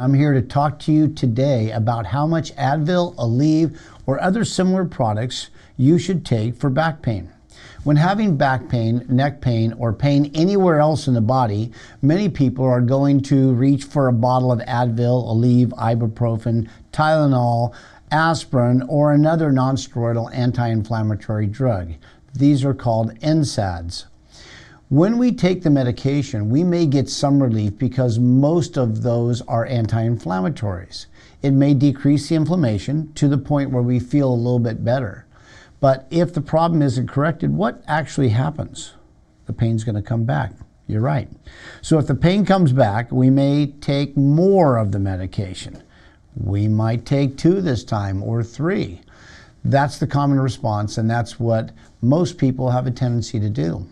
I'm here to talk to you today about how much Advil, Aleve, or other similar products you should take for back pain. When having back pain, neck pain, or pain anywhere else in the body, many people are going to reach for a bottle of Advil, Aleve, ibuprofen, Tylenol, aspirin, or another non-steroidal anti-inflammatory drug. These are called NSAIDs. When we take the medication, we may get some relief because most of those are anti-inflammatories. It may decrease the inflammation to the point where we feel a little bit better. But if the problem isn't corrected, what actually happens? The pain's going to come back. You're right. So if the pain comes back, we may take more of the medication. We might take 2 this time or 3. That's the common response, and that's what most people have a tendency to do.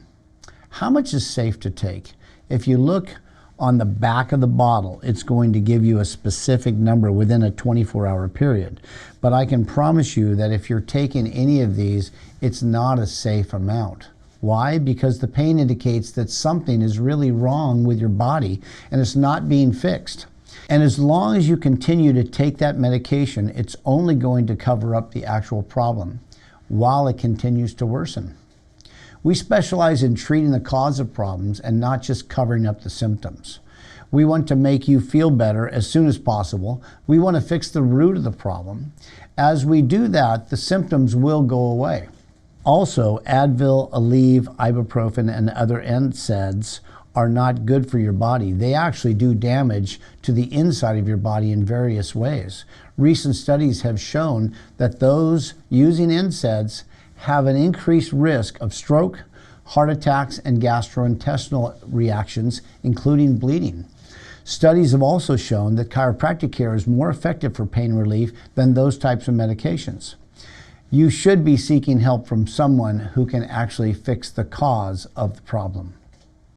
How much is safe to take? If you look on the back of the bottle, it's going to give you a specific number within a 24-hour period. But I can promise you that if you're taking any of these, it's not a safe amount. Why? Because the pain indicates that something is really wrong with your body and it's not being fixed. And as long as you continue to take that medication, it's only going to cover up the actual problem while it continues to worsen. We specialize in treating the cause of problems and not just covering up the symptoms. We want to make you feel better as soon as possible. We want to fix the root of the problem. As we do that, the symptoms will go away. Also, Advil, Aleve, ibuprofen, and other NSAIDs are not good for your body. They actually do damage to the inside of your body in various ways. Recent studies have shown that those using NSAIDs have an increased risk of stroke, heart attacks, and gastrointestinal reactions, including bleeding. Studies have also shown that chiropractic care is more effective for pain relief than those types of medications. You should be seeking help from someone who can actually fix the cause of the problem.